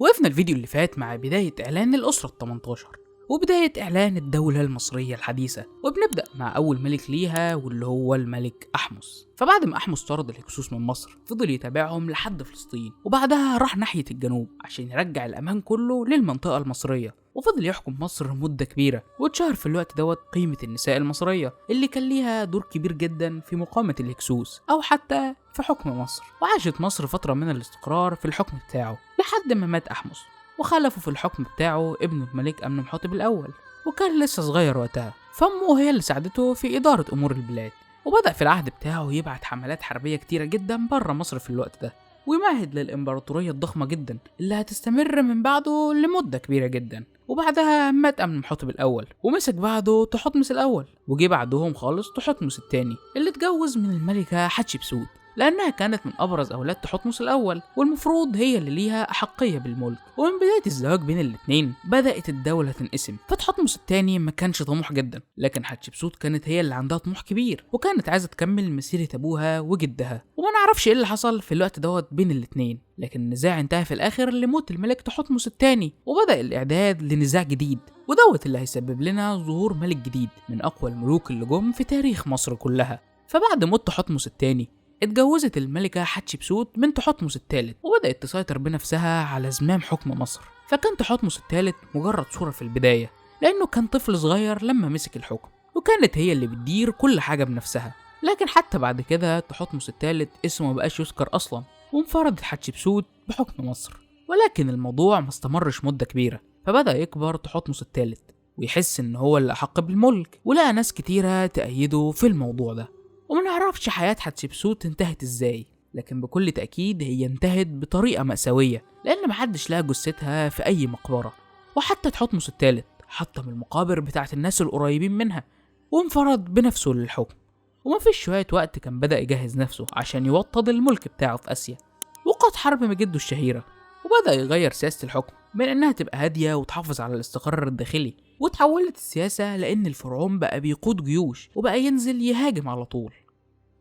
وقفنا الفيديو اللي فات مع بداية إعلان الأسرة ال18 وبداية إعلان الدولة المصرية الحديثة، وبنبدأ مع أول ملك ليها واللي هو الملك أحمس. فبعد ما أحمس طرد الهكسوس من مصر فضل يتابعهم لحد فلسطين، وبعدها راح ناحية الجنوب عشان يرجع الأمان كله للمنطقة المصرية، وفضل يحكم مصر مدة كبيرة. واتشهر في الوقت دوت قيمة النساء المصرية اللي كان ليها دور كبير جدا في مقاومة الهكسوس أو حتى في حكم مصر. وعاشت مصر فترة من الاستقرار في الحكم بتاعه لحد ما مات أحمس، وخلفه في الحكم بتاعه ابنه الملك أمنمحتب الأول، وكان لسه صغير وقتها، فأمه هي اللي ساعدته في إدارة أمور البلاد. وبدأ في العهد بتاعه يبعت حملات حربية كتيرة جدا بره مصر في الوقت ده، ويمهد للإمبراطورية الضخمة جدا اللي هتستمر من بعده لمدة كبيرة جدا. وبعدها مات أمنمحتب الأول، ومسك بعده تحتمس الأول، وجي بعدهم خالص تحتمس التاني اللي اتجوز من الملكة حتشبسوت، لأنها كانت من أبرز أولاد تحتمس الأول، والمفروض هي اللي ليها أحقية بالملك. ومن بداية الزواج بين الاتنين بدأت الدولة تنقسم. فتحتمس التاني ما كانش طموح جدا، لكن حتشبسوت كانت هي اللي عندها طموح كبير، وكانت عايزة تكمل مسيرة أبوها وجدها. وما نعرفش إيه اللي حصل في الوقت دوت بين الاتنين، لكن النزاع انتهى في الآخر لموت الملك تحتمس التاني، وبدأ الإعداد لنزاع جديد، ودوت اللي هيسبب لنا ظهور ملك جديد من أقوى الملوك اللي جم في تاريخ مصر كلها. فبعد موت تحتمس التاني اتجوزت الملكة حتشبسوت من تحتمس الثالث، وبدأت تسيطر بنفسها على زمام حكم مصر. فكان تحتمس الثالث مجرد صورة في البداية، لأنه كان طفل صغير لما مسك الحكم، وكانت هي اللي بتدير كل حاجة بنفسها. لكن حتى بعد كده تحتمس الثالث اسمه مبقاش يذكر أصلا، وانفردت حتشبسوت بحكم مصر. ولكن الموضوع ما استمرش مدة كبيرة، فبدأ يكبر تحتمس الثالث ويحس إن هو اللي أحق بالملك، ولقى ناس كتيرة تأيده في الموضوع ده. وما نعرفش حياة حتشبسوت انتهت ازاي، لكن بكل تأكيد هي انتهت بطريقة مأساوية، لأن محدش لقى جثتها في أي مقبرة. وحتى تحتمس الثالث حطم المقابر بتاعت الناس القريبين منها وانفرد بنفسه للحكم. ومفيش شوية وقت كان بدأ يجهز نفسه عشان يوطد الملك بتاعه في آسيا، وقاد حرب مجده الشهيرة، وبدأ يغير سياسة الحكم من إنها تبقى هادية وتحافظ على الاستقرار الداخلي، وتحولت السياسة لأن الفرعون بقى بيقود جيوش وبقى ينزل يهاجم على طول.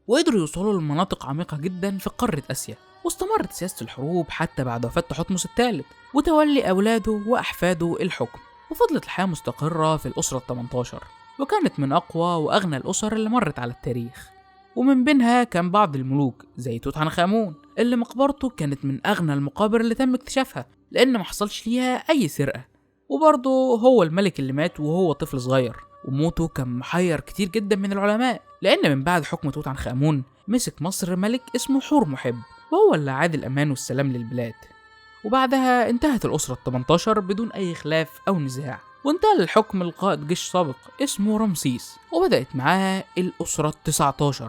وقدروا يوصلوا لمناطق عميقة جدا في قارة آسيا. واستمرت سياسة الحروب حتى بعد وفاة تحتمس الثالث وتولي أولاده وأحفاده الحكم، وفضلت الحياة مستقرة في الأسرة ال18، وكانت من أقوى وأغنى الأسر اللي مرت على التاريخ. ومن بينها كان بعض الملوك زي توت عنخ آمون اللي مقبرته كانت من أغنى المقابر اللي تم اكتشافها، لأن محصلش ليها أي سرقة. وبرضه هو الملك اللي مات وهو طفل صغير، وموته كان محير كتير جدا من العلماء، لأن من بعد حكم توت عنخ آمون مسك مصر ملك اسمه حور محب، وهو اللي عاد الأمان والسلام للبلاد. وبعدها انتهت الأسرة ال18 بدون أي خلاف أو نزاع، وانتهى الحكم لقائد جيش سابق اسمه رمسيس، وبدأت معاه الأسرة ال19.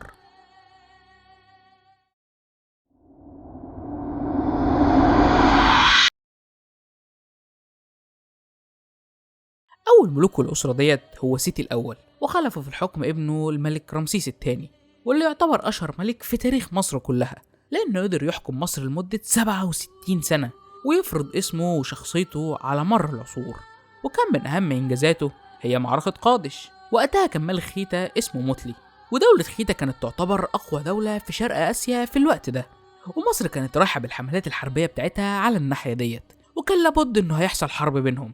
أول ملوك الأسرة ديت هو سيتي الأول، وخلفه في الحكم ابنه الملك رمسيس الثاني، واللي يعتبر أشهر ملك في تاريخ مصر كلها، لأنه قدر يحكم مصر لمدة 67 سنة ويفرض اسمه وشخصيته على مر العصور. وكان من أهم إنجازاته هي معركة قادش. وقتها كان ملك خيتا اسمه موتلي، ودولة خيتا كانت تعتبر أقوى دولة في شرق آسيا في الوقت ده، ومصر كانت رايحة بالحملات الحربية بتاعتها على الناحية ديت، وكان لابد إنه هيحصل حرب بينهم.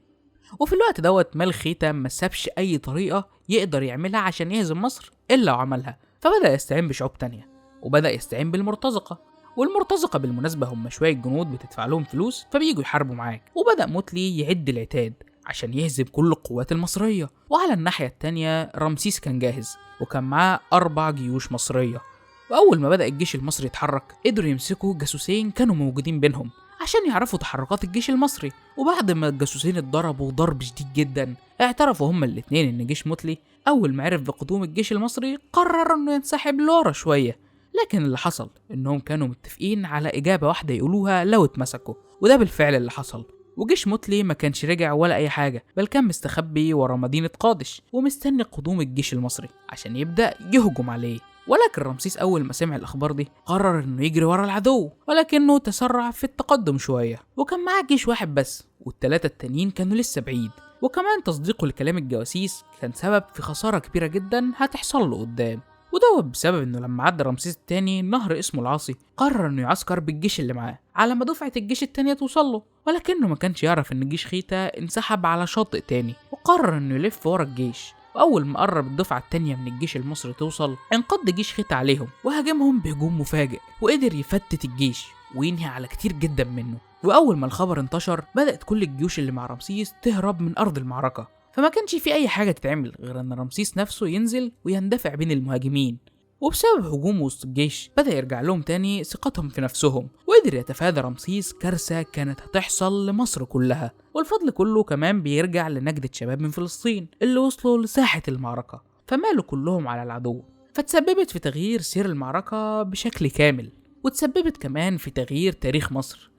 وفي الوقت دوت ملك خيتا ما سابش أي طريقة يقدر يعملها عشان يهزم مصر إلا وعملها، فبدأ يستعين بشعوب تانية، وبدأ يستعين بالمرتزقة. والمرتزقة بالمناسبة هم شوية جنود بتدفع لهم فلوس فبييجوا يحاربوا معاك. وبدأ موتلي يعد العتاد عشان يهزم كل القوات المصرية. وعلى الناحية التانية رمسيس كان جاهز وكان معاه 4 جيوش مصرية. وأول ما بدأ الجيش المصري يتحرك قدروا يمسكوا جاسوسين كانوا موجودين بينهم عشان يعرفوا تحركات الجيش المصري. وبعد ما الجاسوسين اتضربوا ضرب شديد جدا اعترفوا هما الاتنين ان جيش موتلي اول ما عرف بقدوم الجيش المصري قرر انه ينسحب لورا شوية. لكن اللي حصل انهم كانوا متفقين على اجابة واحدة يقولوها لو اتمسكوا، وده بالفعل اللي حصل. وجيش موتلي ما كانش رجع ولا اي حاجة، بل كان مستخبي ورا مدينة قادش ومستني قدوم الجيش المصري عشان يبدأ يهجم عليه. ولكن رمسيس أول ما سمع الأخبار دي قرر إنه يجري ورا العدو، ولكنه تسرع في التقدم شوية، وكان معاه جيش واحد بس والتلاتة التانيين كانوا لسه بعيد. وكمان تصديقه لكلام الجواسيس كان سبب في خسارة كبيرة جدا هتحصل له قدام. وده بسبب انه لما عدى رمسيس الثاني نهر اسمه العاصي قرر انه يعسكر بالجيش اللي معاه على ما دفعة الجيش التانية توصل له، ولكنه ما كانش يعرف ان جيش خيتا انسحب على شاطئ تاني، وقرر انه يلف ورا الجيش. واول ما قرب الدفعة التانية من الجيش المصري توصل انقض جيش خيتا عليهم وهاجمهم بهجوم مفاجئ، وقدر يفتت الجيش وينهي على كتير جدا منه. واول ما الخبر انتشر بدأت كل الجيوش اللي مع رمسيس تهرب من ارض المعركة، فما كانش في اي حاجة تتعمل غير ان رمسيس نفسه ينزل ويندفع بين المهاجمين. وبسبب هجومه وسط الجيش بدأ يرجع لهم تاني ثقتهم في نفسهم، وقدر يتفادى رمسيس كارثة كانت هتحصل لمصر كلها. والفضل كله كمان بيرجع لنجدة شباب من فلسطين اللي وصلوا لساحة المعركة فمالوا كلهم على العدو، فتسببت في تغيير سير المعركة بشكل كامل، وتسببت كمان في تغيير تاريخ مصر.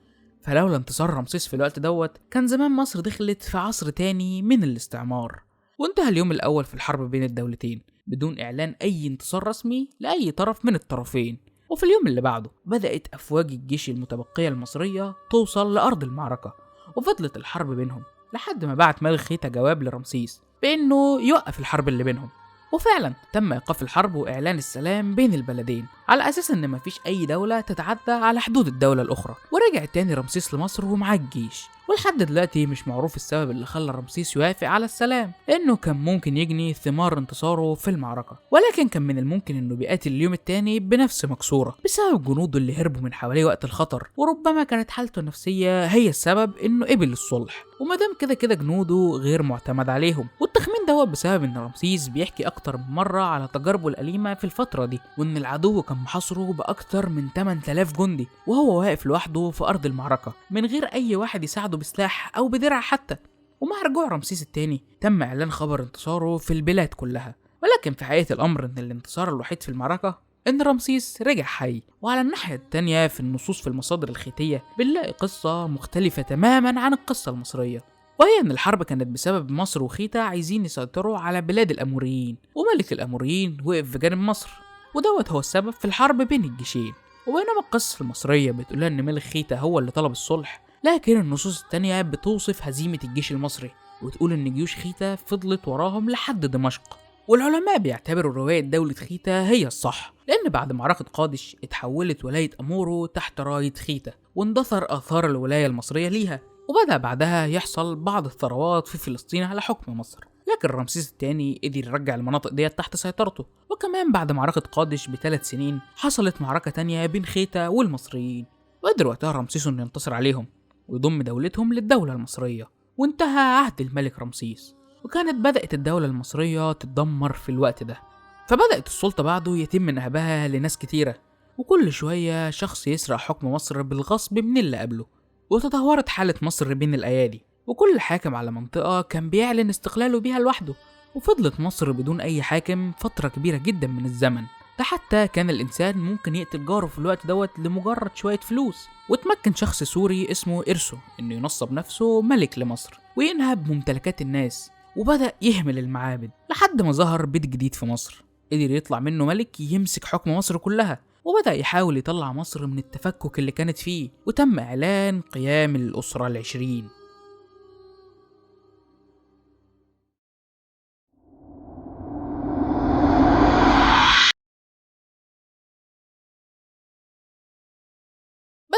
فلولا انتصار رمسيس في الوقت دوت كان زمان مصر دخلت في عصر تاني من الاستعمار. وانتهى اليوم الأول في الحرب بين الدولتين بدون إعلان أي انتصار رسمي لأي طرف من الطرفين. وفي اليوم اللي بعده بدأت أفواج الجيش المتبقية المصرية توصل لأرض المعركة، وفضلت الحرب بينهم لحد ما بعت ملك خيتا جواب لرمسيس بأنه يوقف الحرب اللي بينهم. وفعلا تم إيقاف الحرب وإعلان السلام بين البلدين على أساس إن مفيش أي دولة تتعدى على حدود الدولة الأخرى. ورجع تاني رمسيس لمصر ومعاه الجيش، ولحد دلوقتي مش معروف السبب اللي خلى رمسيس يوافق على السلام، لأنه كان ممكن يجني ثمار انتصاره في المعركة، ولكن كان من الممكن إنه بيقاتل اليوم التاني بنفس مكسورة بسبب جنوده اللي هربوا من حواليه وقت الخطر، وربما كانت حالته النفسية هي السبب إنه قبل الصلح. ومادام كده جنوده غير معتمد عليهم، والتخمين دوت بسبب إن رمسيس بيحكي أكتر من مرة على تجاربه الأليمة في الفترة دي، وإن العدو كان محاصره بأكتر من 8000 جندي وهو واقف لوحده في أرض المعركة من غير أي واحد يساعده بسلاح أو بدرع حتى. ومع رجوع رمسيس الثاني تم إعلان خبر انتصاره في البلاد كلها، ولكن في حقيقة الأمر إن الانتصار الوحيد في المعركة إن رمسيس رجع حي. وعلى الناحية التانية في النصوص في المصادر الخيتية بنلاقي قصة مختلفة تماما عن القصة المصرية، وهي إن الحرب كانت بسبب مصر وخيتا عايزين يسيطروا على بلاد الأموريين، وملك الأموريين وقف في جانب مصر، ودوت هو السبب في الحرب بين الجيشين. وبينما القصة المصرية بتقول إن ملك خيتا هو اللي طلب الصلح، لكن النصوص التانية بتوصف هزيمة الجيش المصري وتقول إن جيوش خيتا فضلت وراهم لحد دمشق. والعلماء بيعتبروا رواية دولة خيتا هي الصح، لأن بعد معركة قادش اتحولت ولاية أمورو تحت راية خيتا واندثر آثار الولاية المصرية ليها، وبدأ بعدها يحصل بعض الثروات في فلسطين على حكم مصر. لكن رمسيس الثاني قدر يرجع المناطق ديت تحت سيطرته. وكمان بعد معركة قادش ب3 سنين حصلت معركة تانية بين خيتا والمصريين، وقدر وقتها رمسيس انه ينتصر عليهم ويضم دولتهم للدولة المصرية، وانتهى عهد الملك رمسيس، وكانت بدأت الدولة المصرية تتدمر في الوقت ده. فبدأت السلطة بعده يتم نهبها لناس كتيرة، وكل شوية شخص يسرق حكم مصر بالغصب من اللي قبله، وتدهورت حالة مصر بين الأيادي، وكل حاكم على منطقة كان بيعلن استقلاله بيها لوحده. وفضلت مصر بدون أي حاكم فترة كبيرة جدا من الزمن، ده حتى كان الإنسان ممكن يقتل جاره في الوقت دوت لمجرد شوية فلوس. وتمكن شخص سوري اسمه إرسو إنه ينصب نفسه ملك لمصر وينهب ممتلكات الناس، وبدأ يهمل المعابد لحد ما ظهر بيت جديد في مصر قدر يطلع منه ملك يمسك حكم مصر كلها، وبدأ يحاول يطلع مصر من التفكك اللي كانت فيه، وتم إعلان قيام الأسرة ال20.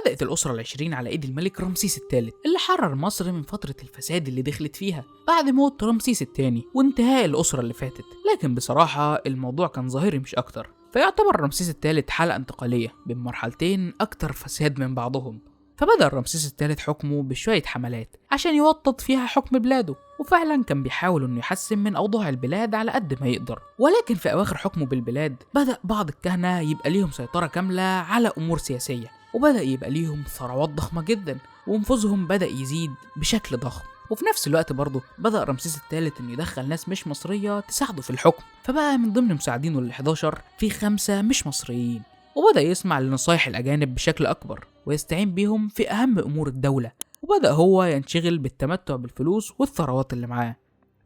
بدأت الأسرة ال20 على إيد الملك رمسيس الثالث اللي حرر مصر من فترة الفساد اللي دخلت فيها بعد موت رمسيس الثاني وانتهاء الأسرة اللي فاتت. لكن بصراحة الموضوع كان ظاهري مش أكتر، فيعتبر رمسيس الثالث حالة انتقالية بين مرحلتين أكتر فساد من بعضهم. فبدأ رمسيس الثالث حكمه بشوية حملات عشان يوطد فيها حكم بلاده، وفعلا كان بيحاول انه يحسن من اوضاع البلاد على قد ما يقدر. ولكن في اواخر حكمه بالبلاد بدأ بعض الكهنة يبقى ليهم سيطرة كاملة على امور سياسية، وبدأ يبقى ليهم ثروات ضخمة جدا ونفوذهم بدأ يزيد بشكل ضخم. وفي نفس الوقت برضه بدأ رمسيس الثالث انه يدخل ناس مش مصرية تساعده في الحكم، فبقى من ضمن مساعدينه ال11 في 5 مش مصريين، وبدأ يسمع لنصايح الأجانب بشكل أكبر ويستعين بيهم في أهم أمور الدولة، وبدأ هو ينشغل بالتمتع بالفلوس والثروات اللي معاه،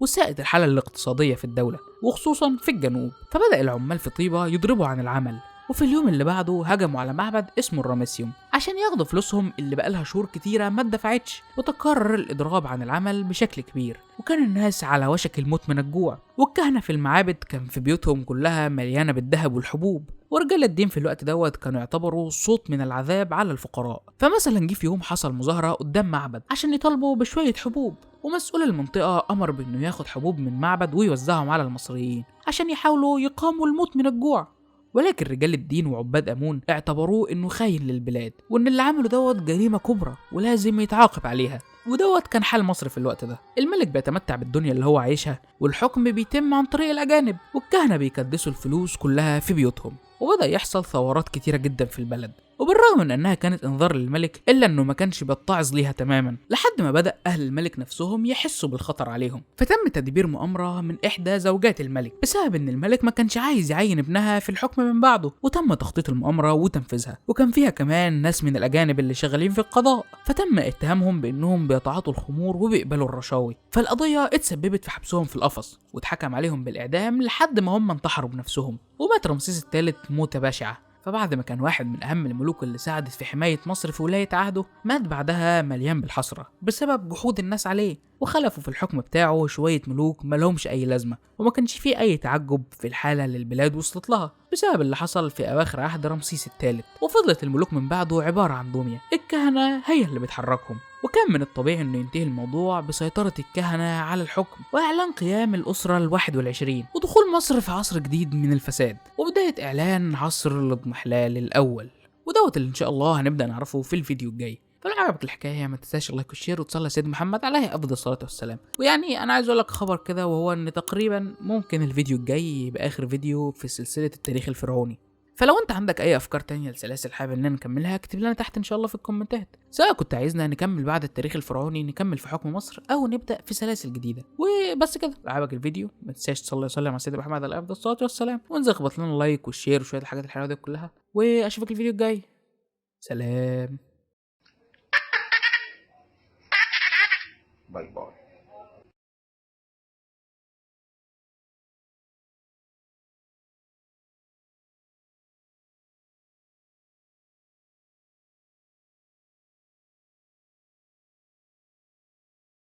وساءت الحالة الاقتصادية في الدولة وخصوصا في الجنوب. فبدأ العمال في طيبة يضربوا عن العمل وفي اليوم اللي بعده هجموا على معبد اسمه الراميسيوم عشان ياخدوا فلوسهم اللي بقالها شهور كتيرة ما اتدفعتش، وتكرر الإضراب عن العمل بشكل كبير، وكان الناس على وشك الموت من الجوع، والكهنة في المعابد كان في بيوتهم كلها مليانة بالذهب والحبوب، ورجال الدين في الوقت دوت كانوا يعتبروا صوت من العذاب على الفقراء. فمثلا جه في يوم حصل مظاهرة قدام معبد عشان يطالبوا بشوية حبوب، ومسؤول المنطقة أمر بإنه ياخد حبوب من معبد ويوزعهم على المصريين عشان يحاولوا يقاوموا الموت من الجوع. ولكن رجال الدين وعباد أمون اعتبروه إنه خاين للبلاد، وإن اللي عمله دوت جريمة كبرى ولازم يتعاقب عليها. ودوت كان حال مصر في الوقت ده. الملك بيتمتع بالدنيا اللي هو عايشها، والحكم بيتم عن طريق الأجانب، والكهنة بيكدسوا الفلوس كلها في بيوتهم. وبدأ يحصل ثورات كتيرة جدا في البلد، وبالرغم من انها كانت انذار للملك الا انه ما كانش بيتعظ ليها تماما، لحد ما بدأ اهل الملك نفسهم يحسوا بالخطر عليهم. فتم تدبير مؤامرة من احدى زوجات الملك بسبب ان الملك ما كانش عايز يعين ابنها في الحكم من بعده، وتم تخطيط المؤامرة وتنفيذها، وكان فيها كمان ناس من الاجانب اللي شغالين في القضاء، فتم اتهامهم بانهم بيتعاطوا الخمور وبيقبلوا الرشاوي. فالقضية اتسببت في حبسهم في القفص، واتحكم عليهم بالاعدام لحد ما هم انتحروا بنفسهم. ومات رمسيس الثالث موتة بشعة. فبعد ما كان واحد من أهم الملوك اللي ساعدت في حماية مصر في ولاية عهده، مات بعدها مليان بالحسرة بسبب جحود الناس عليه، وخلفوا في الحكم بتاعه شوية ملوك ملهمش أي لازمة، وما كانش فيه أي تعجب في الحالة اللي البلاد وصلت لها بسبب اللي حصل في أواخر عهد رمسيس الثالث. وفضلت الملوك من بعده عبارة عن دمية، الكهنة هي اللي بتحركهم، وكان من الطبيعي انه ينتهي الموضوع بسيطرة الكهنة على الحكم واعلان قيام الأسرة ال21 ودخول مصر في عصر جديد من الفساد، وبداية اعلان عصر الاضمحلال الاول، ودوت اللي ان شاء الله هنبدأ نعرفه في الفيديو الجاي. فلو عجبك الحكايه ما تنساش اللايك والشير وتصلي على سيدنا محمد عليه افضل الصلاه والسلام. ويعني انا عايز اقول لك خبر كده، وهو ان تقريبا ممكن الفيديو الجاي يبقى اخر فيديو في سلسله التاريخ الفرعوني. فلو انت عندك اي افكار تانية لسلاسل حابب اننا نكملها اكتب لنا تحت ان شاء الله في الكومنتات، سواء كنت عايزنا نكمل بعد التاريخ الفرعوني نكمل في حكم مصر او نبدا في سلاسل جديده. وبس كده، لو عجبك الفيديو ما تنساش تصلي وسلم على سيدنا محمد عليه افضل الصلاه والسلام، وانزل اخبط لنا لايك والشير وشويه الحاجات الحلوه دي كلها، واشوفك الفيديو الجاي. سلام. باي باي.